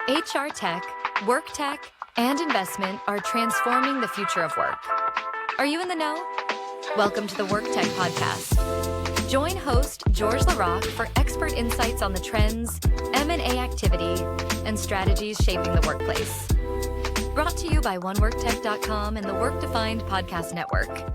HR tech, work tech, and investment are transforming the future of work. Are you in the know? Welcome to the Work Tech Podcast. Join host George LaRocque for expert insights on the trends, M&A activity, and strategies shaping the workplace. Brought to you by OneWorkTech.com and the Work Defined Podcast Network.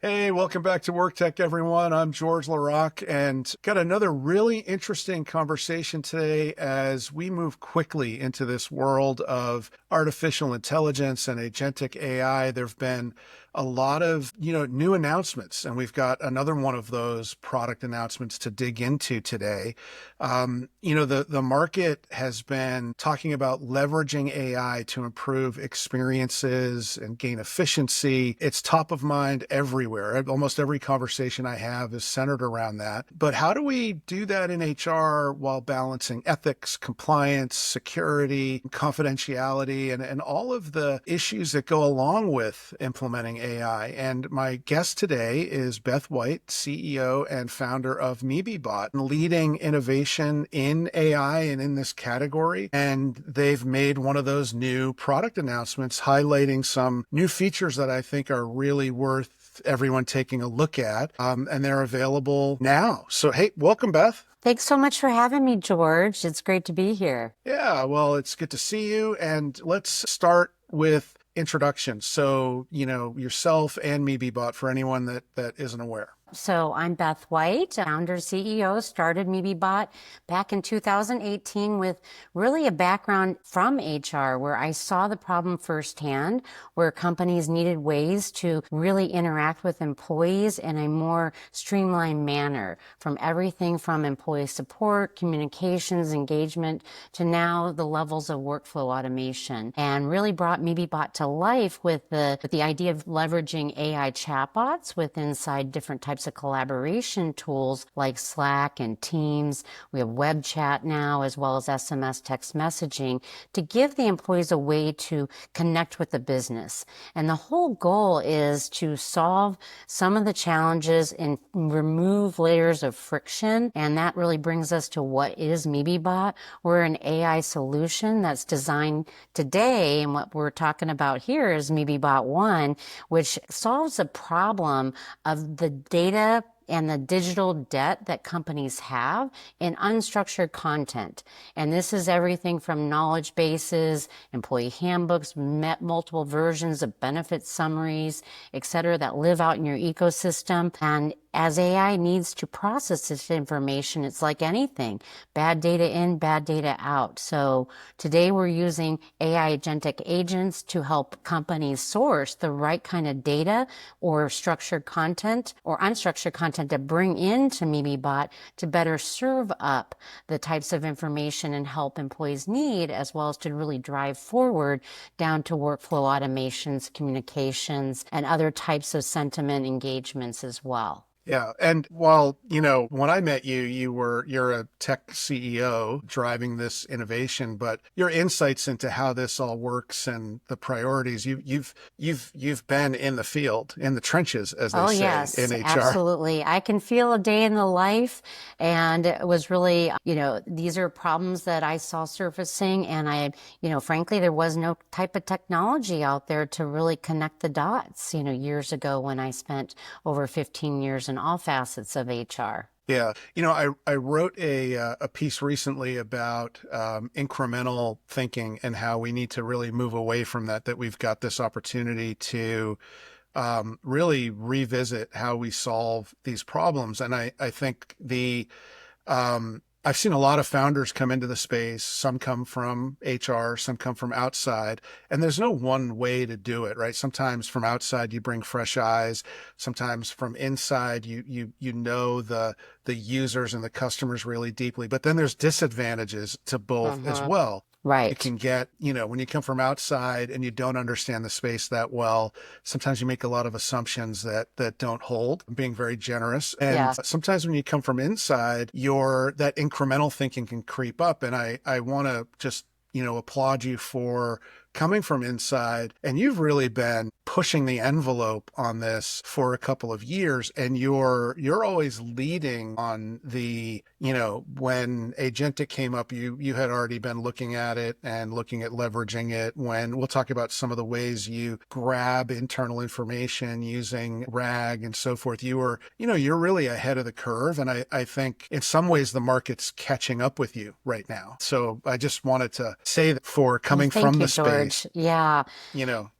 Hey, welcome back to Work Tech, everyone. I'm George LaRocque, and got another really interesting conversation today as we move quickly into this world of artificial intelligence and agentic AI. There've been a lot of, new announcements, and we've got another one of those product announcements to dig into today. The market has been talking about leveraging AI to improve experiences and gain efficiency. It's top of mind everywhere. Almost every conversation I have is centered around that. But how do we do that in HR while balancing ethics, compliance, security, confidentiality, and all of the issues that go along with implementing AI? And my guest today is Beth White, CEO and founder of MeBeBot, leading innovation in AI and in this category. And they've made one of those new product announcements highlighting some new features that I think are really worth everyone taking a look at. And they're available now. So, hey, welcome, Beth. Thanks so much for having me, George. It's great to be here. Yeah, well, it's good to see you. And let's start with introductions. So, yourself and MeBeBot for anyone that isn't aware. So I'm Beth White, founder, CEO, started MeBeBot back in 2018 with really a background from HR where I saw the problem firsthand, where companies needed ways to really interact with employees in a more streamlined manner, from everything from employee support, communications, engagement, to now the levels of workflow automation, and really brought MeBeBot to life with the idea of leveraging AI chatbots with inside different types of collaboration tools like Slack and Teams. We have web chat now, as well as SMS text messaging, to give the employees a way to connect with the business. And the whole goal is to solve some of the challenges and remove layers of friction. And that really brings us to what is MeBeBot. We're an AI solution that's designed today, and what we're talking about here is MeBebot One, which solves a problem of the data and the digital debt that companies have in unstructured content. And this is everything from knowledge bases, employee handbooks, multiple versions of benefit summaries, et cetera, that live out in your ecosystem. And as AI needs to process this information, it's like anything, bad data in, bad data out. So today we're using AI agentic agents to help companies source the right kind of data or structured content or unstructured content to bring into MeBeBot to better serve up the types of information and help employees need, as well as to really drive forward down to workflow automations, communications, and other types of sentiment engagements as well. Yeah. And while, when I met you, you're a tech CEO driving this innovation, but your insights into how this all works and the priorities, you've been in the field, in the trenches, as they say, yes, in HR. Absolutely. I can feel a day in the life, and it was really, these are problems that I saw surfacing, and frankly, there was no type of technology out there to really connect the dots, years ago when I spent over 15 years in all facets of HR. Yeah. I wrote a piece recently about incremental thinking and how we need to really move away from that we've got this opportunity to really revisit how we solve these problems. And I think I've seen a lot of founders come into the space. Some come from HR, some come from outside, and there's no one way to do it, right? Sometimes from outside, you bring fresh eyes. Sometimes from inside, you know the users and the customers really deeply, but then there's disadvantages to both as well. Right. It can get, when you come from outside and you don't understand the space that well, sometimes you make a lot of assumptions that don't hold. I'm being very generous. And sometimes when you come from inside, that incremental thinking can creep up. And I want to just, applaud you for coming from inside, and you've really been pushing the envelope on this for a couple of years, and you're always leading on the, when Agentic came up, you had already been looking at it and looking at leveraging it. When we'll talk about some of the ways you grab internal information using RAG and so forth, you're really ahead of the curve. And I think in some ways the market's catching up with you right now. So I just wanted to say that for coming from the space. Yeah.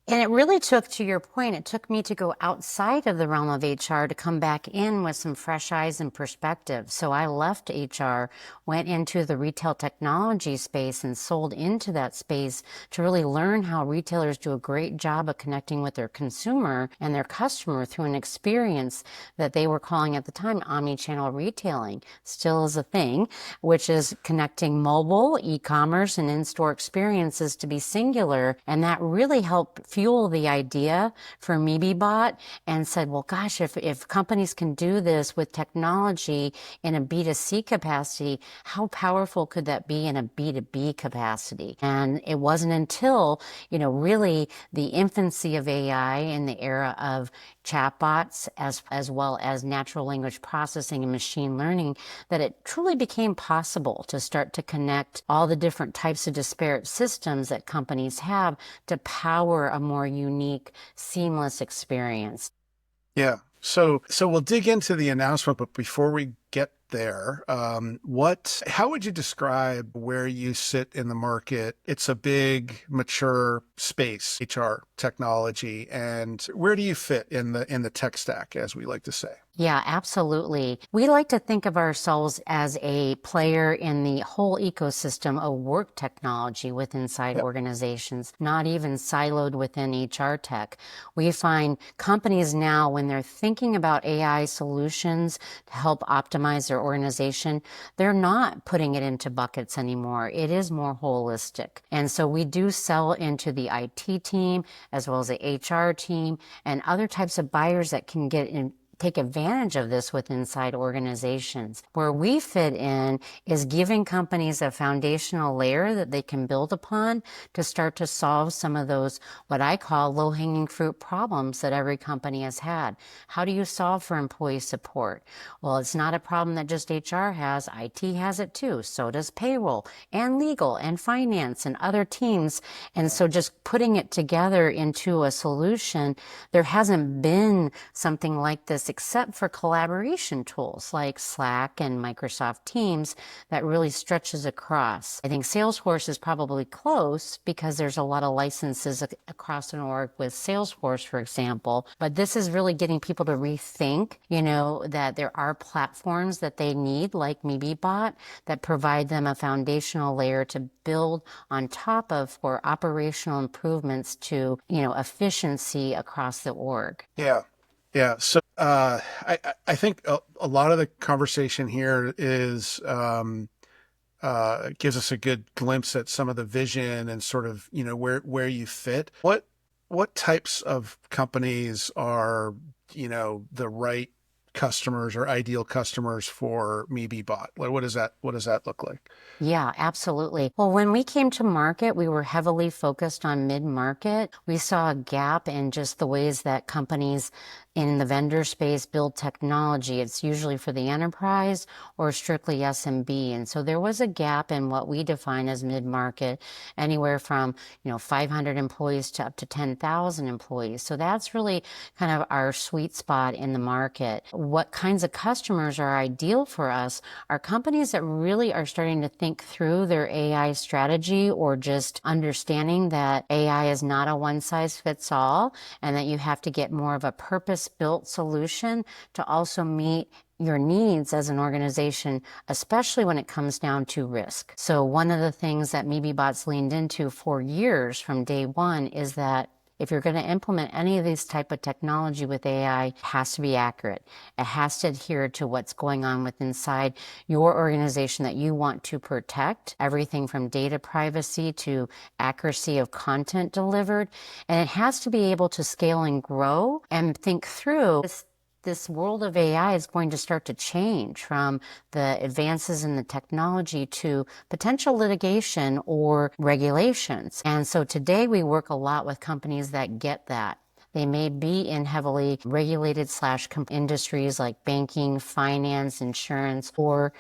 And it really took, to your point, it took me to go outside of the realm of HR to come back in with some fresh eyes and perspective. So I left HR, went into the retail technology space and sold into that space to really learn how retailers do a great job of connecting with their consumer and their customer through an experience that they were calling at the time omnichannel retailing. Still is a thing, which is connecting mobile, e-commerce, and in-store experiences to be singular. And that really helped fuel the idea for MeBeBot, and said, well, gosh, if companies can do this with technology in a B2C capacity, how powerful could that be in a B2B capacity? And it wasn't until, really the infancy of AI in the era of chatbots as well as natural language processing and machine learning that it truly became possible to start to connect all the different types of disparate systems that companies have to power a more unique, seamless experience. Yeah. So we'll dig into the announcement, but before we get there, how would you describe where you sit in the market? It's a big, mature space, HR technology, and where do you fit in the tech stack, as we like to say? Yeah, absolutely. We like to think of ourselves as a player in the whole ecosystem of work technology with inside organizations, not even siloed within HR tech. We find companies now, when they're thinking about AI solutions to help optimize their organization, they're not putting it into buckets anymore. It is more holistic. And so we do sell into the IT team as well as the HR team and other types of buyers that can take advantage of this with inside organizations. Where we fit in is giving companies a foundational layer that they can build upon to start to solve some of those, what I call low-hanging fruit problems that every company has had. How do you solve for employee support? Well, it's not a problem that just HR has. IT has it too. So does payroll and legal and finance and other teams. And so just putting it together into a solution, there hasn't been something like this except for collaboration tools like Slack and Microsoft Teams that really stretches across. I think Salesforce is probably close because there's a lot of licenses across an org with Salesforce, for example. But this is really getting people to rethink, that there are platforms that they need like MeBeBot that provide them a foundational layer to build on top of for operational improvements to, efficiency across the org. Yeah. Yeah. So I think a lot of the conversation here is gives us a good glimpse at some of the vision and sort of, where you fit. What types of companies are, the right customers or ideal customers for MeBeBot? What does that look like? Yeah, absolutely. Well, when we came to market, we were heavily focused on mid-market. We saw a gap in just the ways that companies in the vendor space build technology. It's usually for the enterprise or strictly SMB. And so there was a gap in what we define as mid-market, anywhere from, 500 employees to up to 10,000 employees. So that's really kind of our sweet spot in the market. What kinds of customers are ideal for us are companies that really are starting to think through their AI strategy, or just understanding that AI is not a one-size-fits-all and that you have to get more of a purpose-built solution to also meet your needs as an organization, especially when it comes down to risk. So one of the things that MeBeBot's leaned into for years from day one is that if you're going to implement any of these type of technology with AI, it has to be accurate. It has to adhere to what's going on with inside your organization that you want to protect, everything from data privacy to accuracy of content delivered. And it has to be able to scale and grow and think through this world of AI is going to start to change from the advances in the technology to potential litigation or regulations. And so today we work a lot with companies that get that. They may be in heavily regulated / industries like banking, finance, insurance, or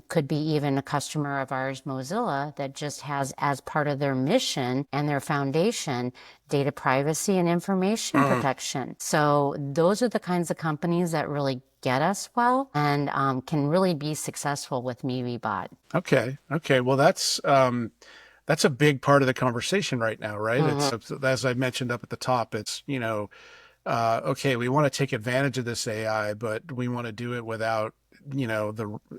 could be even a customer of ours, Mozilla, that just has as part of their mission and their foundation, data privacy and information protection. So those are the kinds of companies that really get us well and can really be successful with MeBeBot. Okay. Well, that's a big part of the conversation right now, right? It's, as I mentioned up at the top, it's, okay, we want to take advantage of this AI, but we want to do it without,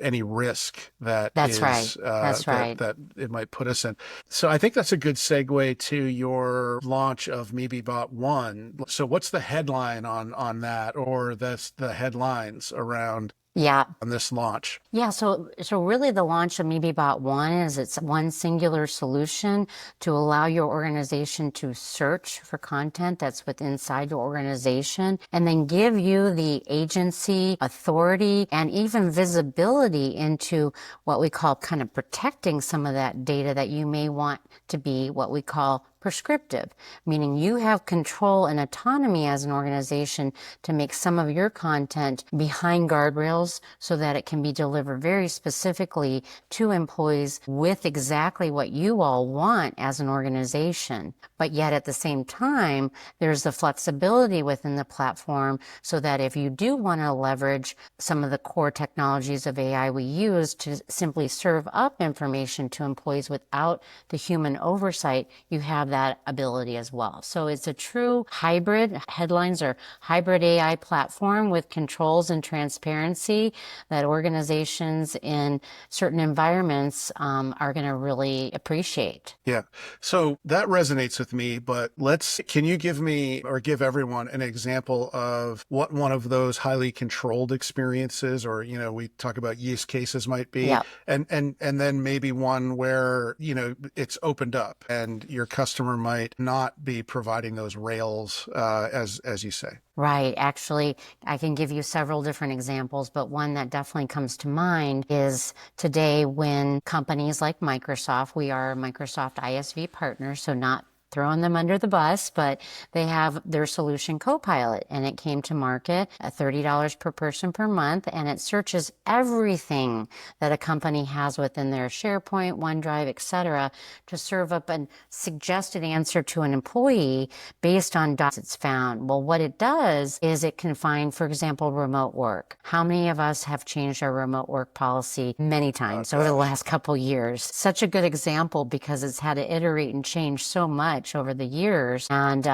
any risk that That's right. that it might put us in. So I think that's a good segue to your launch of MeBeBot One. So what's the headline on that, or the headlines around on this launch? Yeah, so really the launch of MeBeBot One is it's one singular solution to allow your organization to search for content that's inside your organization and then give you the agency, authority, and even visibility into what we call kind of protecting some of that data that you may want to be what we call prescriptive, meaning you have control and autonomy as an organization to make some of your content behind guardrails so that it can be delivered very specifically to employees with exactly what you all want as an organization. But yet at the same time, there's the flexibility within the platform so that if you do want to leverage some of the core technologies of AI we use to simply serve up information to employees without the human oversight, you have that ability as well. So it's a true hybrid, headlines are hybrid AI platform with controls and transparency that organizations in certain environments are going to really appreciate. Yeah. So that resonates with me, but can you give me or give everyone an example of what one of those highly controlled experiences, or, we talk about use cases might be, Yeah. and then maybe one where, it's opened up and your customer might not be providing those rails, as you say. Right. Actually, I can give you several different examples, but one that definitely comes to mind is today when companies like Microsoft, we are a Microsoft ISV partner, so not throwing them under the bus, but they have their solution Copilot, and it came to market at $30 per person per month, and it searches everything that a company has within their SharePoint, OneDrive, etc., to serve up a suggested answer to an employee based on dots it's found. Well, what it does is it can find, for example, remote work. How many of us have changed our remote work policy many times over the last couple years? Such a good example because it's had to iterate and change so much over the years. And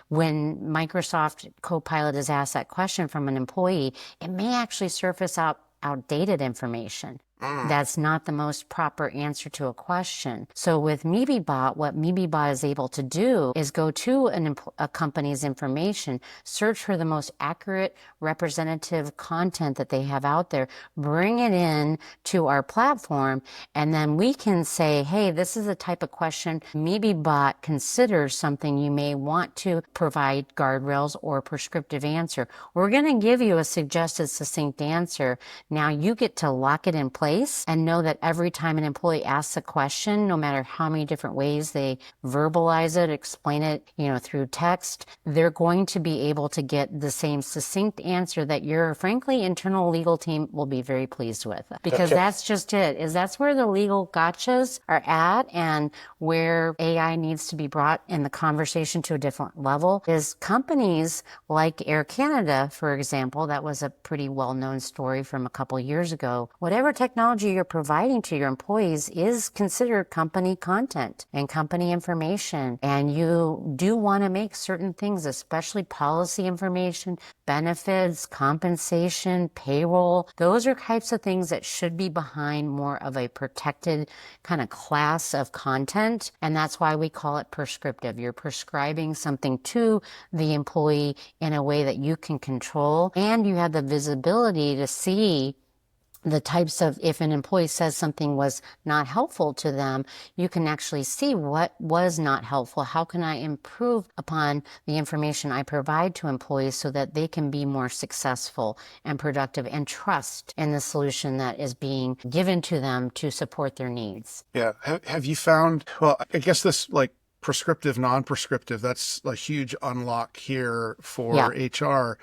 when Microsoft Copilot is asked that question from an employee, it may actually surface outdated information. That's not the most proper answer to a question. So with MeBeBot, what MeBeBot is able to do is go to a company's information, search for the most accurate representative content that they have out there, bring it in to our platform, and then we can say, hey, this is the type of question MeBeBot considers something you may want to provide guardrails or prescriptive answer. We're going to give you a suggested succinct answer. Now you get to lock it in place and know that every time an employee asks a question, no matter how many different ways they verbalize it, explain it, through text, they're going to be able to get the same succinct answer that your, frankly, internal legal team will be very pleased with. Because that's just it, that's where the legal gotchas are at, and where AI needs to be brought in the conversation to a different level is companies like Air Canada, for example. That was a pretty well-known story from a couple years ago. Whatever technology you're providing to your employees is considered company content and company information. And you do want to make certain things, especially policy information, benefits, compensation, payroll. Those are types of things that should be behind more of a protected kind of class of content. And that's why we call it prescriptive. You're prescribing something to the employee in a way that you can control, and you have the visibility to see the types of, if an employee says something was not helpful to them, you can actually see what was not helpful. How can I improve upon the information I provide to employees so that they can be more successful and productive and trust in the solution that is being given to them to support their needs? Yeah. Have you found, well, I guess this like prescriptive, non-prescriptive, that's a huge unlock here for HR.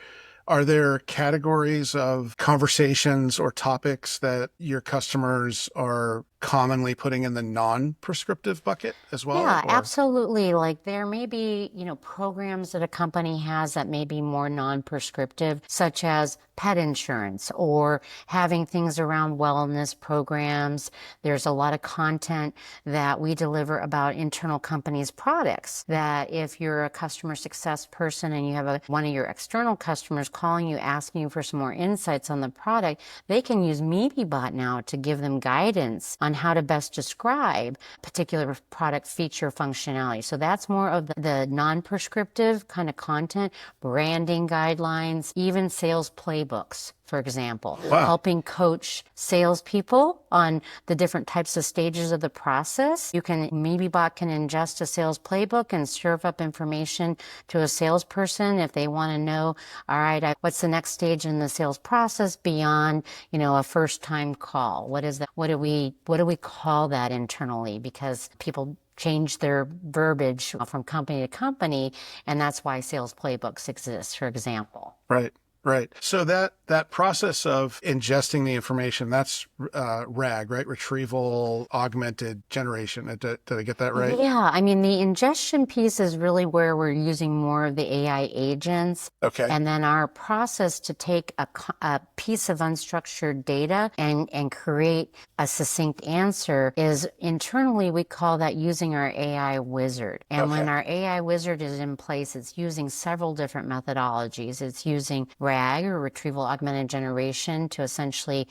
Are there categories of conversations or topics that your customers are commonly putting in the non-prescriptive bucket as well? Yeah, absolutely. Like there may be, programs that a company has that may be more non-prescriptive, such as pet insurance or having things around wellness programs. There's a lot of content that we deliver about internal companies' products that if you're a customer success person and you have one of your external customers calling you, asking you for some more insights on the product, they can use MeBeBot now to give them guidance on how to best describe particular product feature functionality. So that's more of the non-prescriptive kind of content, branding guidelines, even sales playbooks, for example, helping coach salespeople on the different types of stages of the process. MeBeBot can ingest a sales playbook and serve up information to a salesperson if they want to know, all right, what's the next stage in the sales process beyond, a first time call? What is that? What do we call that internally? Because people change their verbiage from company to company, and that's why sales playbooks exist, for example. Right. Right. So that process of ingesting the information, that's RAG, right? Retrieval Augmented Generation. Did I get that right? Yeah. I mean, the ingestion piece is really where we're using more of the AI agents. Okay. And then our process to take a piece of unstructured data and create a succinct answer is internally we call that using our AI wizard. And when our AI wizard is in place, it's using several different methodologies. It's using RAG, or retrieval augmented generation, to essentially,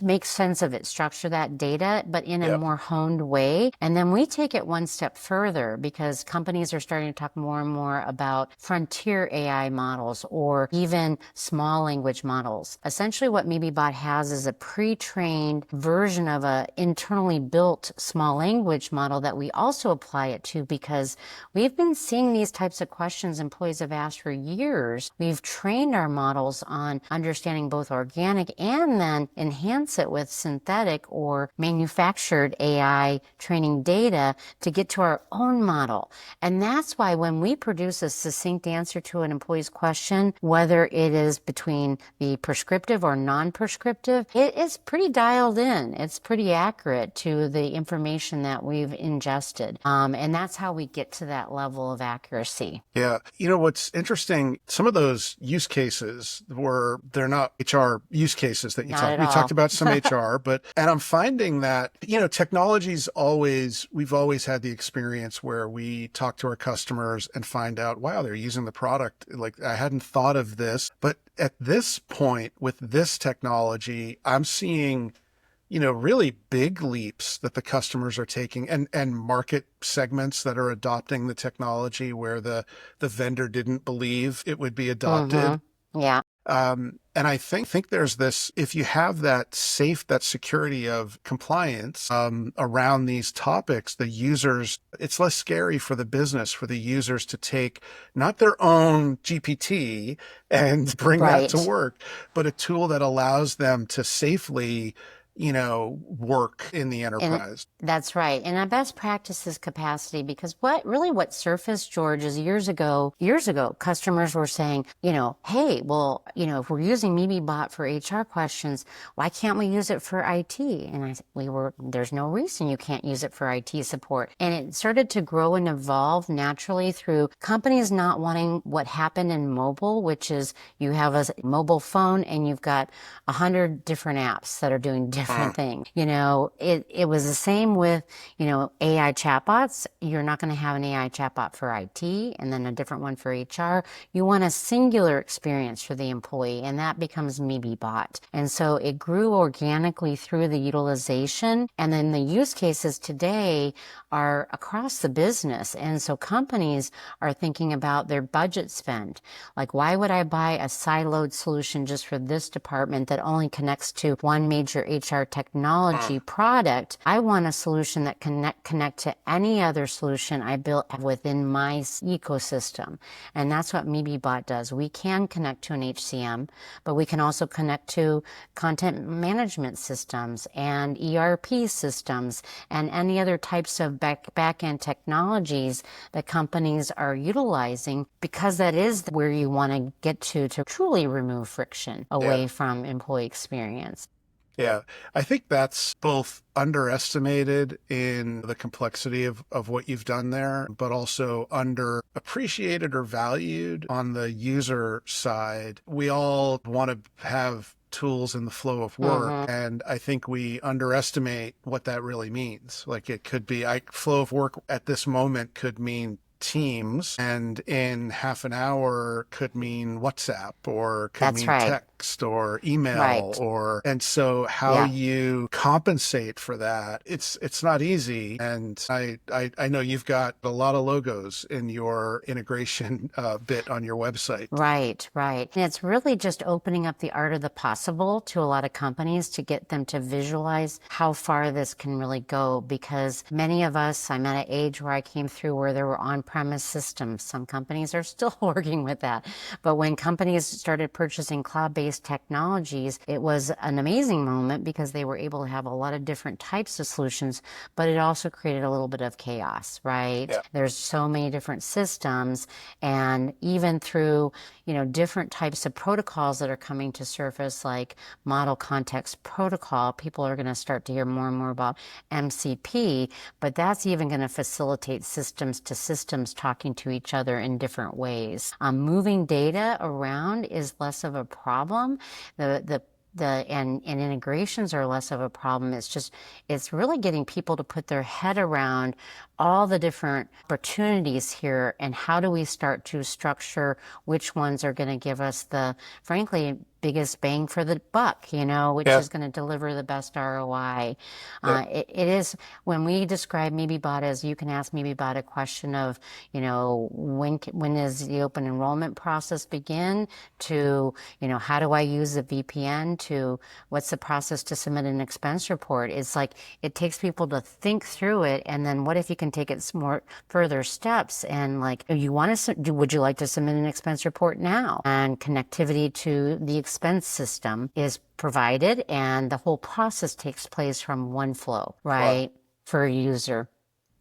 make sense of it, structure that data, but in a more honed way. And then we take it one step further because companies are starting to talk more and more about frontier AI models or even small language models. Essentially what MeBeBot has is a pre-trained version of a internally built small language model that we also apply it to because we've been seeing these types of questions employees have asked for years. We've trained our models on understanding both organic and then enhance it with synthetic or manufactured AI training data to get to our own model. And that's why when we produce a succinct answer to an employee's question, whether it is between the prescriptive or non-prescriptive, it is pretty dialed in. It's pretty accurate to the information that we've ingested. And that's how we get to that level of accuracy. Yeah. What's interesting, some of those use cases they're not HR use cases that you talked about some HR, and I'm finding that, we've always had the experience where we talk to our customers and find out, wow, they're using the product. Like I hadn't thought of this, but at this point with this technology, I'm seeing, really big leaps that the customers are taking and market segments that are adopting the technology where the vendor didn't believe it would be adopted. Yeah. And I think there's this, if you have that security of compliance around these topics, the users, it's less scary for the business, for the users to take not their own GPT and bring that to work, but a tool that allows them to safely work in the enterprise. That's right. And a best practices capacity, because what surfaced, George, is years ago, customers were saying, hey, well, if we're using MeBeBot for HR questions, why can't we use it for IT? And I said, there's no reason you can't use it for IT support. And it started to grow and evolve naturally through companies not wanting what happened in mobile, which is you have a mobile phone and you've got 100 different apps that are doing different thing. It was the same with, AI chatbots. You're not going to have an AI chatbot for IT and then a different one for HR. You want a singular experience for the employee, and that becomes MeBeBot. And so it grew organically through the utilization. And then the use cases today are across the business. And so companies are thinking about their budget spend. Like, why would I buy a siloed solution just for this department that only connects to one major HR technology product? I want a solution that can connect to any other solution I built within my ecosystem. And that's what MeBeBot does. We can connect to an HCM, but we can also connect to content management systems and ERP systems and any other types of back-end technologies that companies are utilizing, because that is where you want to get to truly remove friction away from employee experience. Yeah, I think that's both underestimated in the complexity of what you've done there, but also underappreciated or valued on the user side. We all want to have tools in the flow of work, and I think we underestimate what that really means. Like, it could be, flow of work at this moment could mean Teams, and in half an hour could mean WhatsApp, or could mean text or email, and so how you compensate for that, it's not easy. And I know you've got a lot of logos in your integration bit on your website. Right. And it's really just opening up the art of the possible to a lot of companies to get them to visualize how far this can really go, because many of us, I'm at an age where I came through where there were on-premise systems. Some companies are still working with that. But when companies started purchasing cloud-based technologies, it was an amazing moment because they were able to have a lot of different types of solutions, but it also created a little bit of chaos, right? Yeah. There's so many different systems, and even through, different types of protocols that are coming to surface, like model context protocol, people are going to start to hear more and more about MCP, but that's even going to facilitate systems to systems talking to each other in different ways. Moving data around is less of a problem. And integrations are less of a problem. It's really getting people to put their head around all the different opportunities here, and how do we start to structure which ones are going to give us the, frankly, biggest bang for the buck, which is going to deliver the best ROI. It is, when we describe MeBeBot as, you can ask MeBeBot a question of, when does the open enrollment process begin, to, how do I use the VPN, to what's the process to submit an expense report. It's like, it takes people to think through it, and then what if you can take it more further steps, and like, would you like to submit an expense report now? And connectivity to the expense system is provided, and the whole process takes place from one flow, right? Wow. For a user.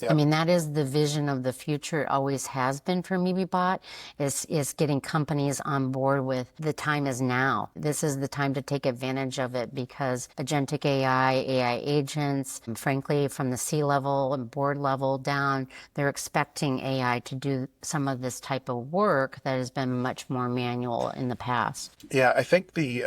Yep. I mean, that is the vision of the future. It always has been for MeBeBot, is getting companies on board with, the time is now. This is the time to take advantage of it, because agentic AI agents, and frankly, from the C-level and board level down, they're expecting AI to do some of this type of work that has been much more manual in the past. Yeah, I think the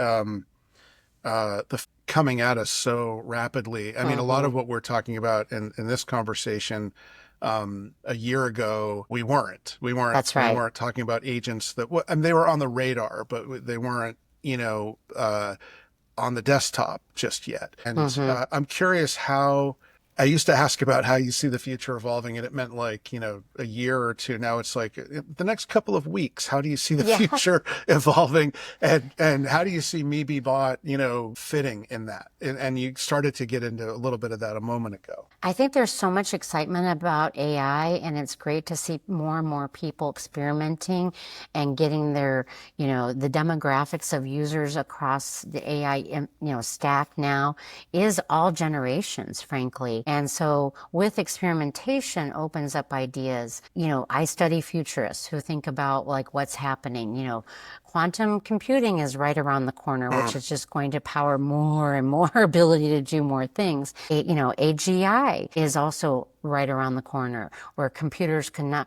coming at us so rapidly. I mean, a lot of what we're talking about in this conversation, a year ago, we weren't. That's right. We weren't talking about agents that, and they were on the radar, but they weren't, on the desktop just yet. And I'm curious how, I used to ask about how you see the future evolving, and it meant like, a year or two. Now it's like the next couple of weeks. How do you see the future evolving? And how do you see MeBeBot, fitting in that? And you started to get into a little bit of that a moment ago. I think there's so much excitement about AI, and it's great to see more and more people experimenting and getting their, the demographics of users across the AI, stack now is all generations, frankly. And so with experimentation opens up ideas. I study futurists who think about like what's happening, quantum computing is right around the corner, which is just going to power more and more ability to do more things. AGI is also right around the corner, where computers can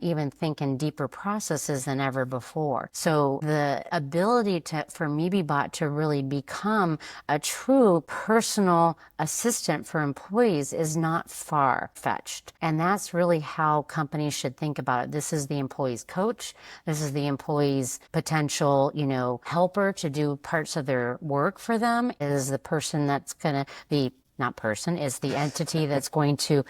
even think in deeper processes than ever before. So the ability for MeBeBot to really become a true personal assistant for employees is not far-fetched. And that's really how companies should think about it. This is the employee's coach. This is the employee's potential, helper to do parts of their work for them. It is the person that's going to is the entity that's going to,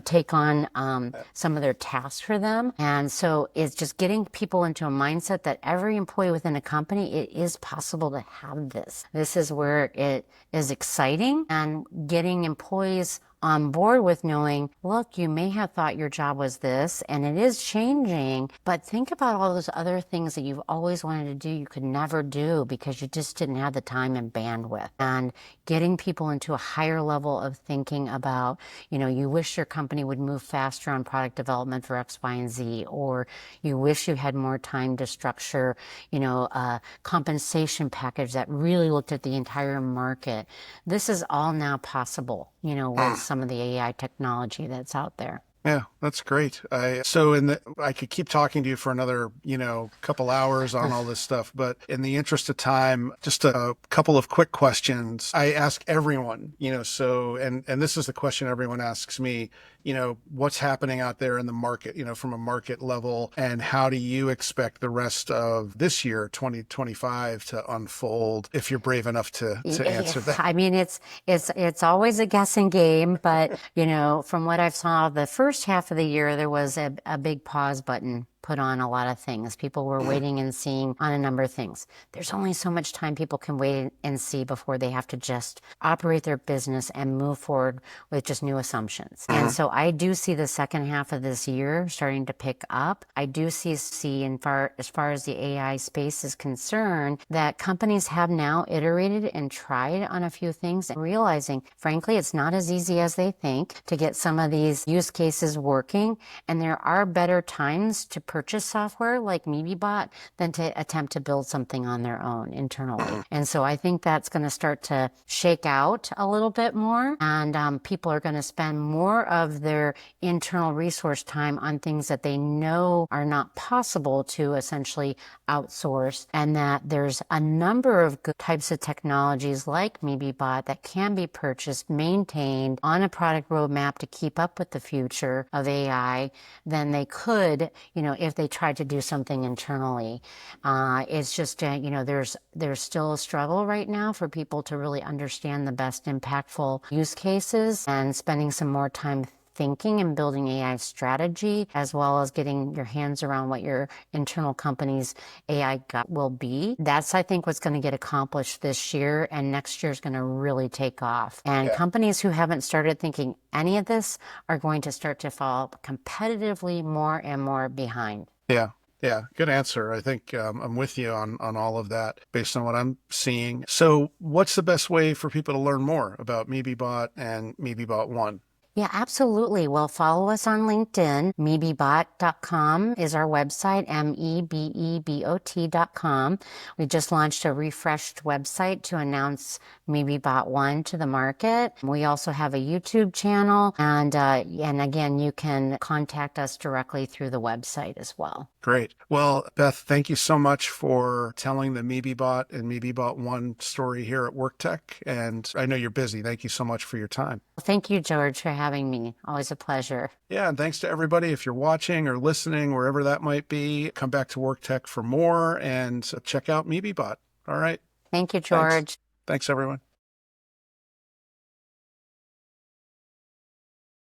take on some of their tasks for them. And so it's just getting people into a mindset that every employee within a company, it is possible to have this. This is where it is exciting, and getting employees on board with knowing, look, you may have thought your job was this, and it is changing, but think about all those other things that you've always wanted to do you could never do because you just didn't have the time and bandwidth. And getting people into a higher level of thinking about, you wish your company would move faster on product development for X, Y, and Z, or you wish you had more time to structure, a compensation package that really looked at the entire market. This is all now possible, with some of the AI technology that's out there. Yeah, that's great. I could keep talking to you for another, couple hours on all this stuff, but in the interest of time, just a couple of quick questions. I ask everyone, and this is the question everyone asks me, what's happening out there in the market, from a market level, and how do you expect the rest of this year, 2025, to unfold, if you're brave enough to answer that? I mean, it's always a guessing game, but, from what I've saw, the first half of the year, there was a big pause button put on a lot of things. People were waiting and seeing on a number of things. There's only so much time people can wait and see before they have to just operate their business and move forward with just new assumptions. And so I do see the second half of this year starting to pick up. I do see as far as the AI space is concerned, that companies have now iterated and tried on a few things, and realizing, frankly, it's not as easy as they think to get some of these use cases working. And there are better times to purchase software like MeBeBot than to attempt to build something on their own internally. And so I think that's going to start to shake out a little bit more, and people are going to spend more of their internal resource time on things that they know are not possible to essentially outsource, and that there's a number of good types of technologies like MeBeBot that can be purchased, maintained on a product roadmap to keep up with the future of AI than they could, if they tried to do something internally. It's just, there's still a struggle right now for people to really understand the best impactful use cases, and spending some more time thinking and building AI strategy, as well as getting your hands around what your internal company's AI gut will be. That's, I think, what's going to get accomplished this year, and next year is going to really take off. And companies who haven't started thinking any of this are going to start to fall competitively more and more behind. Yeah, good answer. I think I'm with you on all of that based on what I'm seeing. So what's the best way for people to learn more about MeBeBot and MeBebot One? Yeah, absolutely. Well, follow us on LinkedIn. MeBeBot.com is our website, MEBEBOT.com. We just launched a refreshed website to announce MeBebot One to the market. We also have a YouTube channel, and again, you can contact us directly through the website as well. Great. Well, Beth, thank you so much for telling the MeBeBot and MeBebot One story here at WorkTech. And I know you're busy. Thank you so much for your time. Thank you, George, for having me. Always a pleasure. Yeah, and thanks to everybody. If you're watching or listening, wherever that might be, come back to WorkTech for more and check out MeBeBot. All right. Thank you, George. Thanks everyone.